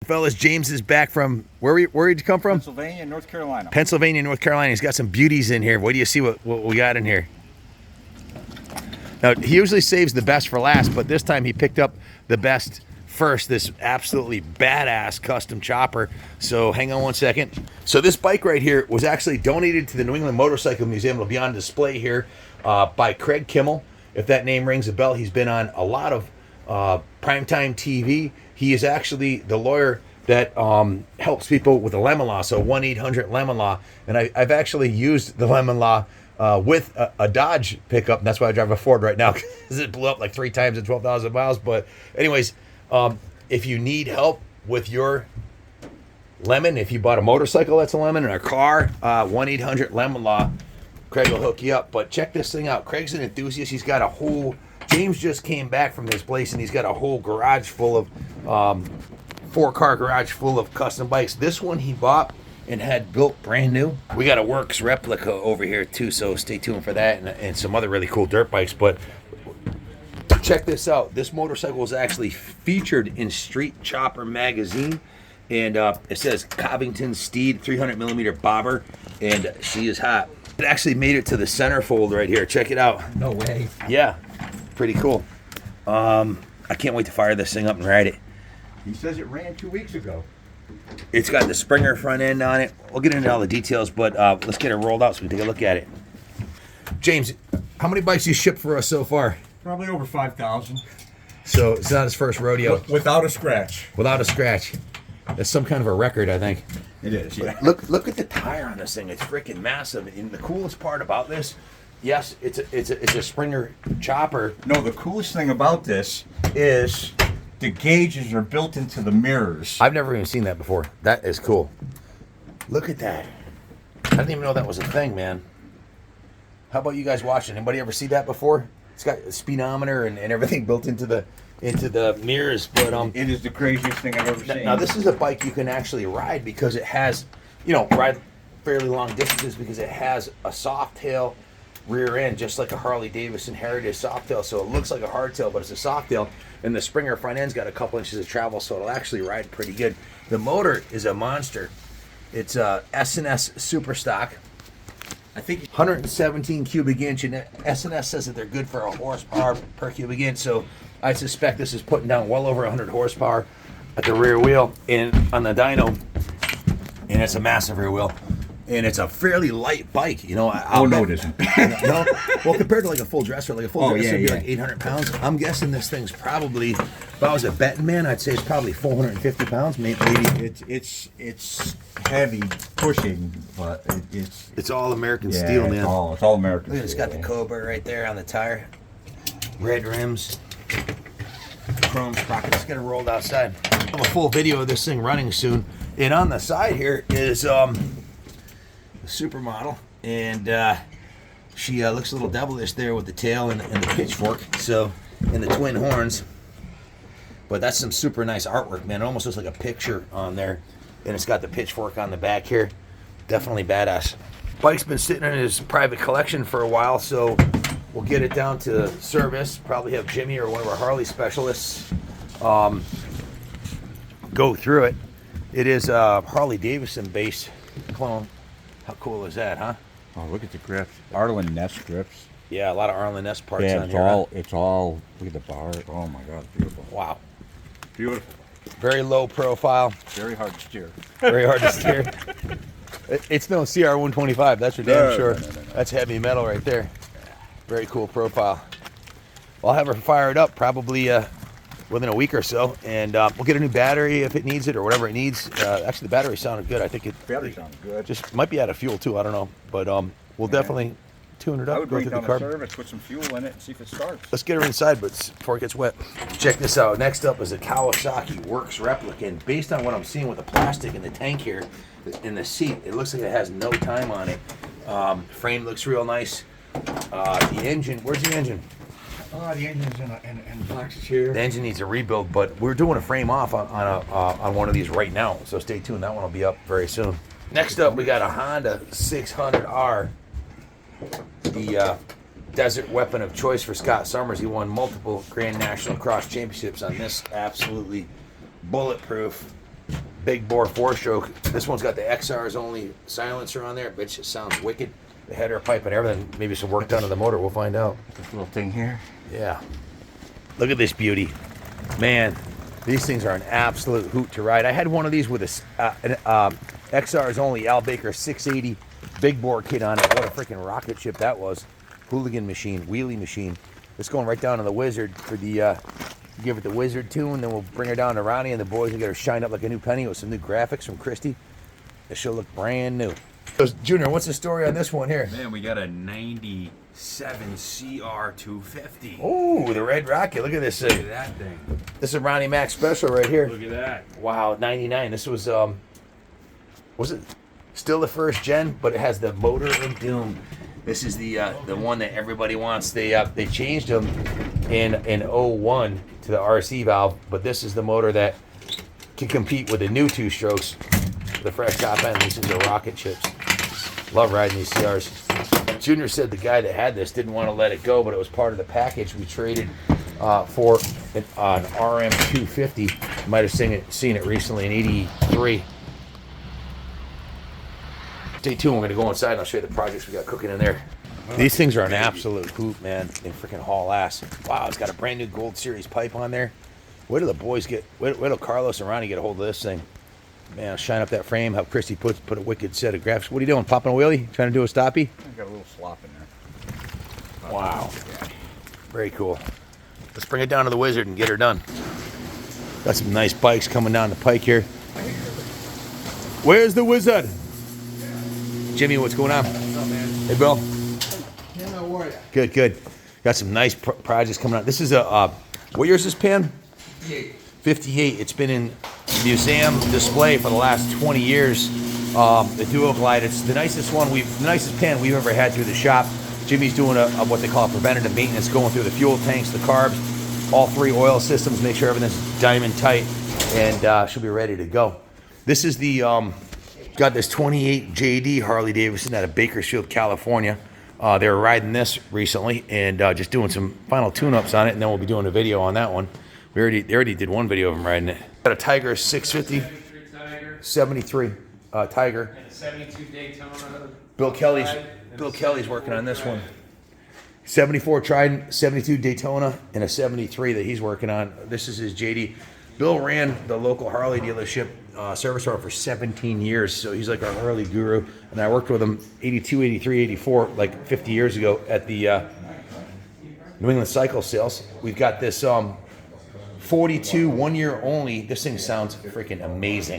fellas. James is back from, where did you come from? Pennsylvania, North Carolina. Pennsylvania, North Carolina. He's got some beauties in here. What do you see what we got in here? Now, he usually saves the best for last, but this time he picked up the best first, this absolutely badass custom chopper. So hang on one second. So this bike right here was actually donated to the New England Motorcycle Museum. It'll be on display here by Craig Kimmel. If that name rings a bell, he's been on a lot of primetime TV. He is actually the lawyer that helps people with the lemon law, so 1-800-LEMON LAW. And I've actually used the lemon law with a Dodge pickup, and that's why I drive a Ford right now, because it blew up like 3 times in 12,000 miles. But anyways, if you need help with your lemon, if you bought a motorcycle that's a lemon, and a car, 1-800-LEMON LAW, Craig will hook you up. But check this thing out. Craig's an enthusiast. He's got a whole, James just came back from this place, and he's got a whole garage full of, 4-car garage full of custom bikes. This one he bought and had built brand new. We got a Works replica over here too, so stay tuned for that, and some other really cool dirt bikes. But check this out. This motorcycle was actually featured in Street Chopper magazine, and it says Covington Steed 300mm bobber, and she is hot. It actually made it to the centerfold right here. Check it out. No way. Yeah, pretty cool. I can't wait to fire this thing up and ride it. He says it ran 2 weeks ago. It's got the Springer front end on it. We'll get into all the details, but let's get it rolled out so we can take a look at it. James, how many bikes you shipped for us so far? Probably over 5,000. So it's not his first rodeo. Without a scratch. Without a scratch. That's some kind of a record, I think. It is, yeah. Look at the tire on this thing. It's freaking massive. And the coolest part about this, yes, it's a Springer chopper. No, the coolest thing about this is the gauges are built into the mirrors. I've never even seen that before. That is cool. Look at that. I didn't even know that was a thing, man. How about you guys watching? Anybody ever see that before? It's got a speedometer and everything built into the mirrors. But it is the craziest thing I've ever seen. Now this is a bike you can actually ride because it has, ride fairly long distances because it has a soft tail rear end, just like a Harley Davidson Heritage soft tail. So it looks like a hardtail, but it's a soft tail. And the Springer front end's got a couple inches of travel, so it'll actually ride pretty good. The motor is a monster. It's a S&S Super Stock. I think 117 cubic inch, and S&S says that they're good for a horsepower per cubic inch. So I suspect this is putting down well over 100 horsepower at the rear wheel and on the dyno. And it's a massive rear wheel. And it's a fairly light bike, No, it isn't. No? Well, compared to like a full dresser, would be like 800 pounds. I'm guessing this thing's probably, if I was a betting man, I'd say it's probably 450 pounds, maybe. It's heavy pushing, but it's all American steel, man. It's all American. Look at it, it's got the Cobra right there on the tire. Red rims. Chrome sprocket. Let's get it rolled outside. I'll have a full video of this thing running soon. And on the side here is supermodel, and she looks a little devilish there with the tail and the pitchfork, so, and the twin horns. But that's some super nice artwork, man. It almost looks like a picture on there, and it's got the pitchfork on the back here. Definitely badass. Bike's been sitting in his private collection for a while, so we'll get it down to service. Probably have Jimmy or one of our Harley specialists go through it. It is a Harley Davidson based clone. How cool is that, huh? Oh, look at the grips. Arlen Ness grips. Yeah, a lot of Arlen Ness parts on it's here. It's all, look at the bar. Oh my God, beautiful. Wow. Beautiful. Very low profile. Very hard to steer. Very hard to steer. It's no CR125, that's for damn sure. No. That's heavy metal right there. Very cool profile. I'll have her fire it up probably within a week or so, and we'll get a new battery if it needs it or whatever it needs. Actually, the battery sounded good. I think it battery sounded good. Just might be out of fuel too. I don't know, but we'll definitely tune it up. I would bring it down to service, put some fuel in it, and see if it starts. Let's get her inside, but before it gets wet. Check this out. Next up is a Kawasaki Works replica, and based on what I'm seeing with the plastic in the tank here, in the seat, it looks like it has no time on it. Frame looks real nice. The engine, where's the engine? The engine's in boxes here. The engine needs a rebuild, but we're doing a frame off on one of these right now, so stay tuned. That one will be up very soon. Next up, we got a Honda 600R, the desert weapon of choice for Scott Summers. He won multiple Grand National Cross Championships on this absolutely bulletproof big bore 4-stroke. This one's got the XR's only silencer on there. Bitch, it sounds wicked. The header pipe and everything. Maybe some work done to the motor. We'll find out. This little thing here. Yeah. Look at this beauty. Man, these things are an absolute hoot to ride. I had one of these with an XR's only Al Baker 680 big bore kit on it. What a freaking rocket ship that was. Hooligan machine, wheelie machine. It's going right down to the Wizard for the, give it the Wizard tune, then we'll bring her down to Ronnie and the boys will get her shined up like a new penny with some new graphics from Christy. It should look brand new. So, Junior, what's the story on this one here? Man, we got a 97 CR250. Oh, the red rocket. Look at this Look thing. at that thing. This is a Ronnie Mac special right here. Look at that. Wow, 99. This was it still the first gen, but it has the motor in Doom. This is the one that everybody wants. They changed them in 01 to the RC valve, but this is the motor that can compete with the new 2-strokes, the fresh top end. These are rocket ships. Love riding these CRs. Junior said the guy that had this didn't want to let it go, but it was part of the package we traded for an RM250. You might have seen it recently in '83. Stay tuned. We're going to go inside and I'll show you the projects we got cooking in there. These things are an absolute hoot, man. They freaking haul ass. Wow, it's got a brand new Gold Series pipe on there. Where do the boys get, where do Carlos and Ronnie get a hold of this thing? Man, I'll shine up that frame, how Christy put a wicked set of graphics. What are you doing, popping a wheelie? Trying to do a stoppie? I got a little slop in there. Wow. Very cool. Let's bring it down to the Wizard and get her done. Got some nice bikes coming down the pike here. Where's the Wizard? Jimmy, what's going on? What's up, man? Hey, Bill. Yeah, how are you? Good, good. Got some nice projects coming out. This is a, what year is this pan? 58. 58. It's been in museum display for the last 20 years. The Duo Glide. It's the nicest one the nicest pan we've ever had through the shop. Jimmy's doing a what they call a preventative maintenance, going through the fuel tanks, the carbs, all 3 oil systems, make sure everything's diamond tight, and she'll be ready to go. This is the got this 28 JD Harley Davidson out of Bakersfield, California. They were riding this recently and just doing some final tune-ups on it, and then we'll be doing a video on that one. They already did one video of them riding it. Got a Tiger 650, 73 Tiger. And a 72 Daytona. Bill Kelly's working on this one. 74 Trident, 72 Daytona, and a 73 that he's working on. This is his JD. Bill ran the local Harley dealership service store for 17 years, so he's like our Harley guru. And I worked with him 82, 83, 84, like 50 years ago at the New England Cycle Sales. We've got this 42, 1 year only. This thing sounds freaking amazing.